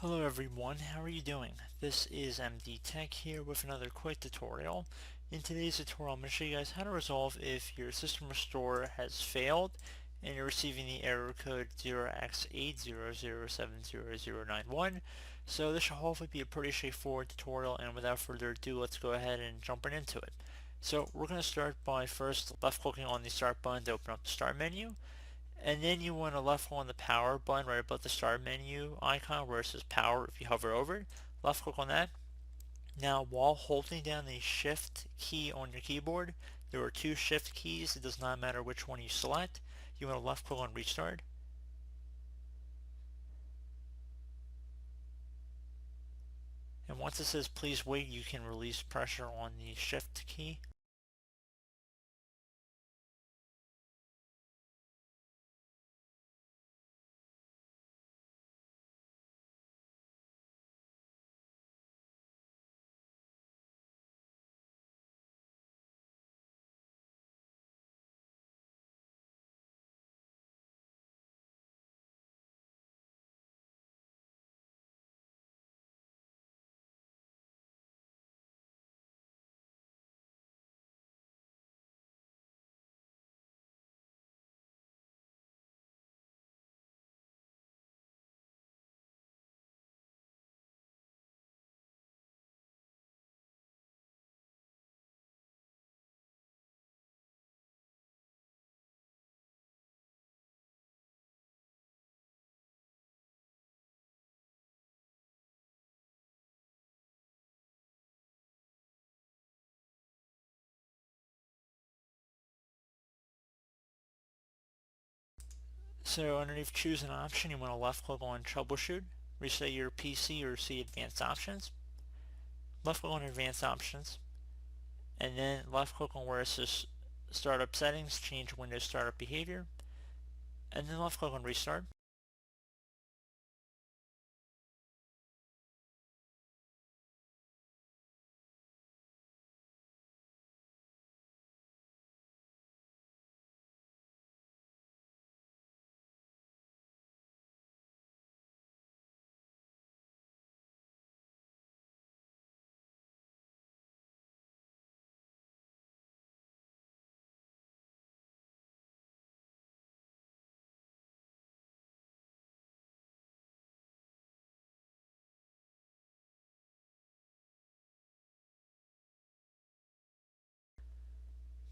Hello everyone, how are you doing? This is MD Tech here with another quick tutorial. In today's tutorial I'm going to show you guys how to resolve if your system restore has failed and you're receiving the error code 0x80070091. So this should hopefully be a pretty straightforward tutorial, and without further ado, let's go ahead and jump right into it. So we're going to start by first left clicking on the start button to open up the start menu. And then you want to left click on the power button right above the start menu icon where it says power. If you hover over it, left click on that. Now while holding down the shift key on your keyboard, there are two shift keys. It does not matter which one you select. You want to left click on restart. And once it says please wait, you can release pressure on the shift key. So underneath choose an option, you want to left click on troubleshoot, reset your PC, or see advanced options. Left click on advanced options, and then left click on where it says startup settings, change Windows startup behavior, and then left click on restart.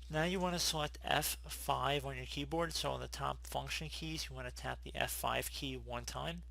Now you want to select F5 on your keyboard, so on the top function keys you want to tap the F5 key one time.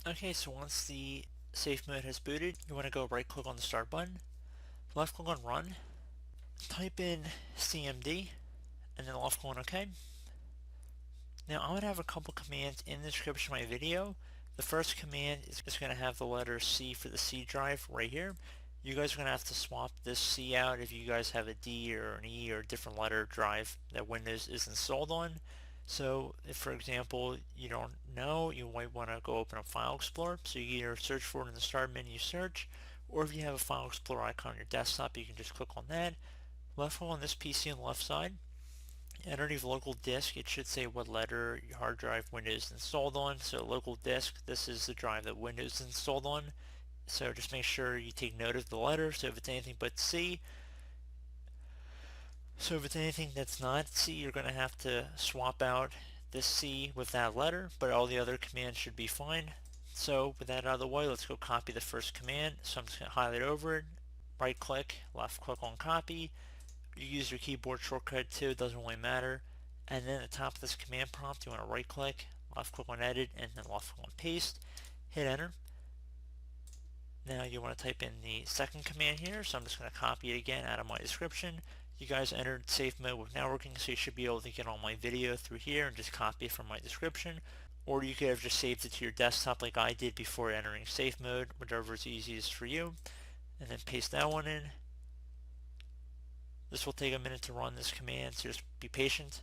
Okay, so once the safe mode has booted, you want to go right click on the start button, left click on run, type in CMD, and then left click on OK. Now I'm going to have a couple commands in the description of my video The first command is going to have the letter C for the C drive right here. You guys are going to have to swap this C out if you guys have a D or an E or a different letter drive that Windows is installed on. So if, for example, you don't know, you might want to go open a File Explorer. So you either search for it in the Start menu search, or if you have a File Explorer icon on your desktop, you can just click on that. Left click on this PC on the left side. Underneath local disk, it should say what letter your hard drive Windows is installed on. So local disk, this is the drive that Windows is installed on. So just make sure you take note of the letter. So if it's anything but C, that's not C, you're going to have to swap out this C with that letter, but all the other commands should be fine. So with that out of the way, let's go copy the first command. So I'm just going to highlight over it, right click, left click on copy. You use your keyboard shortcut too, it doesn't really matter. And then at the top of this command prompt, you want to right click, left click on edit, and then left click on paste. Hit enter. Now you want to type in the second command here, so I'm just going to copy it again out of my description. You guys entered safe mode with networking, so you should be able to get all my video through here and just copy it from my description. Or you could have just saved it to your desktop like I did before entering safe mode, whichever is easiest for you. And then paste that one in. This will take a minute to run this command, so just be patient.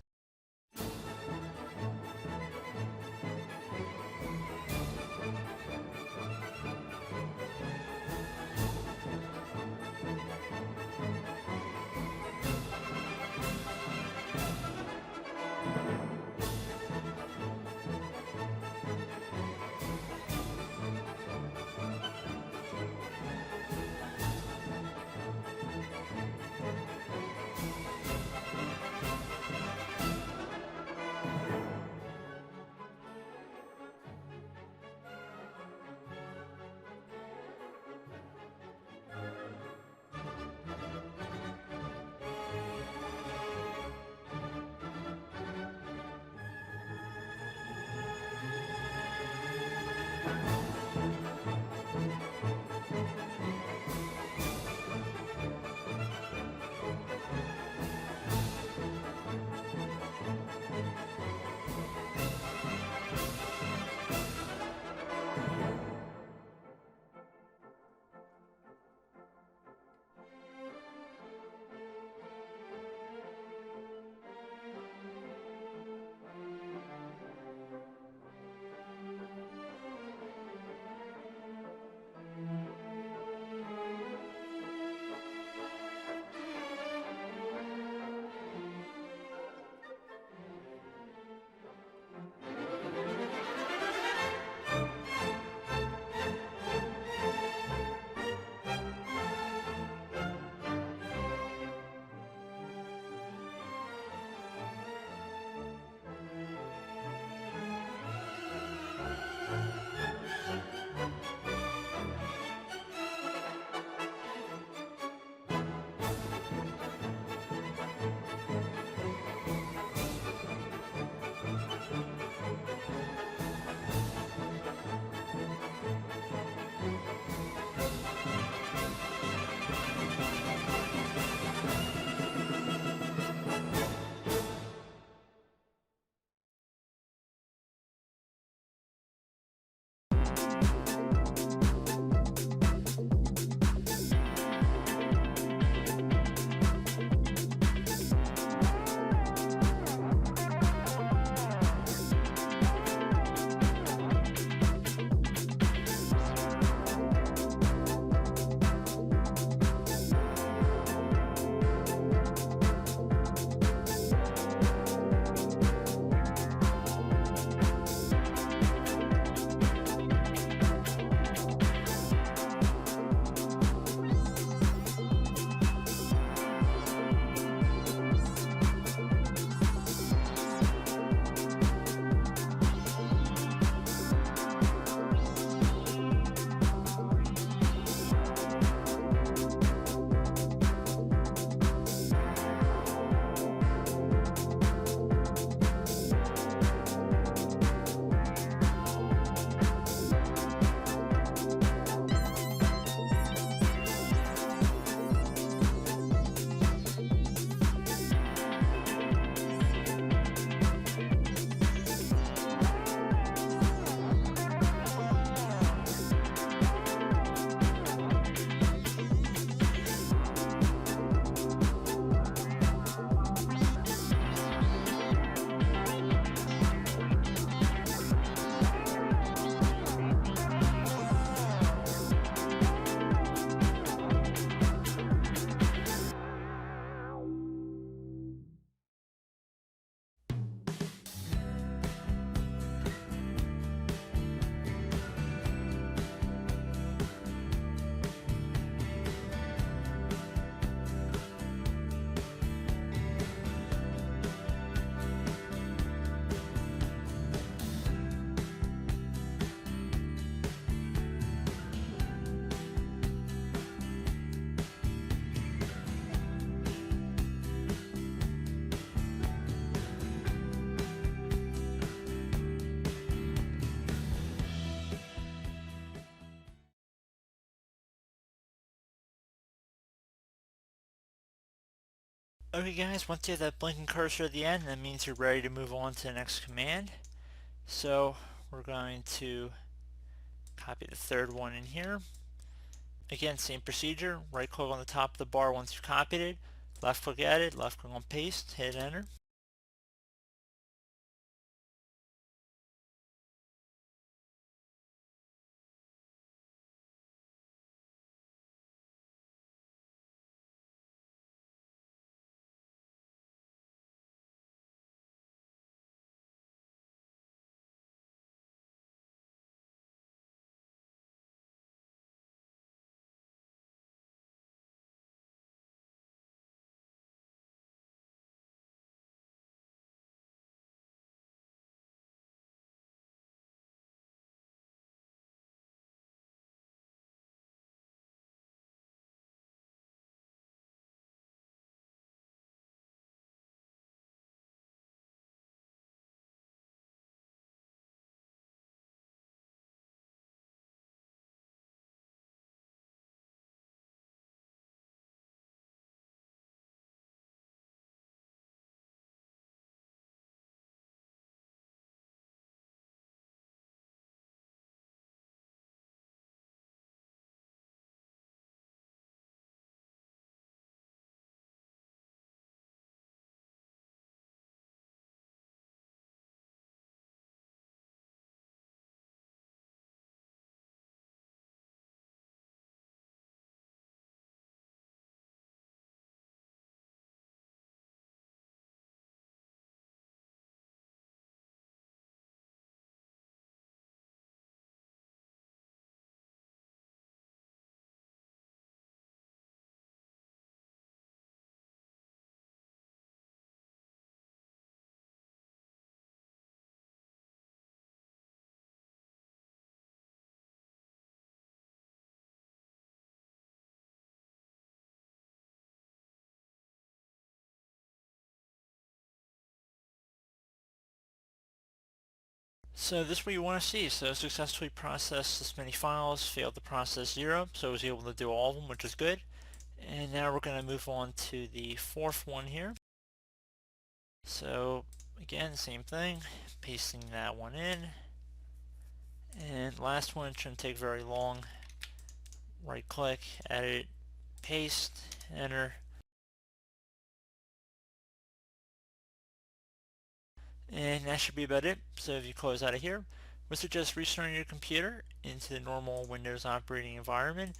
Okay guys, once you have that blinking cursor at the end, that means you're ready to move on to the next command. So we're going to copy the third one in here. Again, same procedure, right click on the top of the bar once you've copied it, left click at it, left click on paste, hit enter. So this is what you want to see. So successfully processed this many files, failed to process 0, so it was able to do all of them, which is good. And now we're going to move on to the fourth one here. So again, same thing, pasting that one in. And last one shouldn't take very long. Right click, edit, paste, enter. And that should be about it. So if you close out of here, we suggest restarting your computer into the normal Windows operating environment.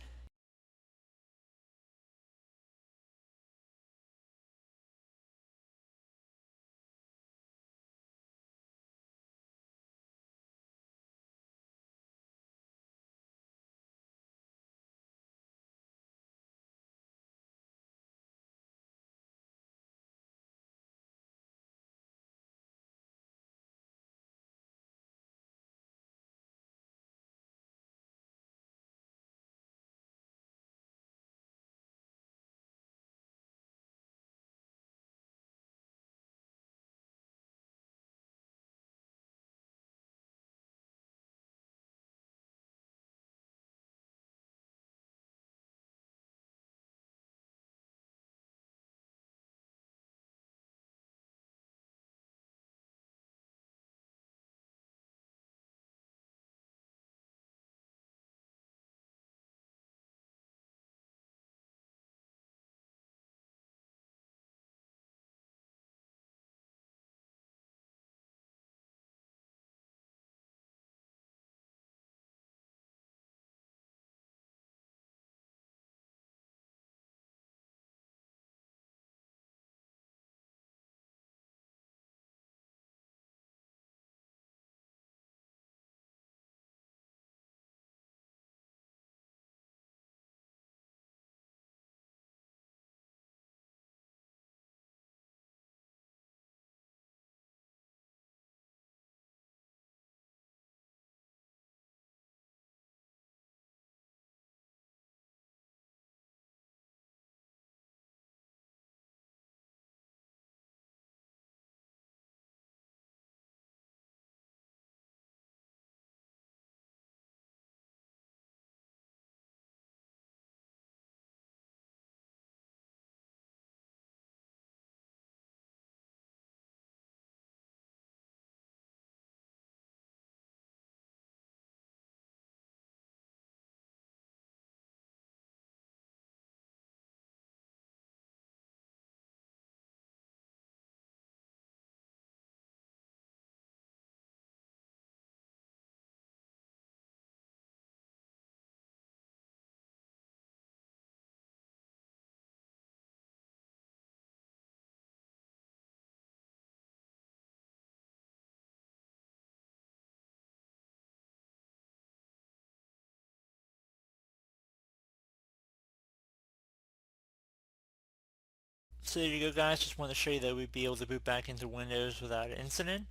So there you go, guys. Just wanted to show you that we'd be able to boot back into Windows without an incident.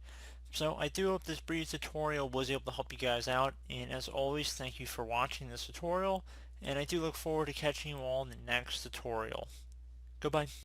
So I do hope this brief tutorial was able to help you guys out, and as always, thank you for watching this tutorial, and I do look forward to catching you all in the next tutorial. Goodbye.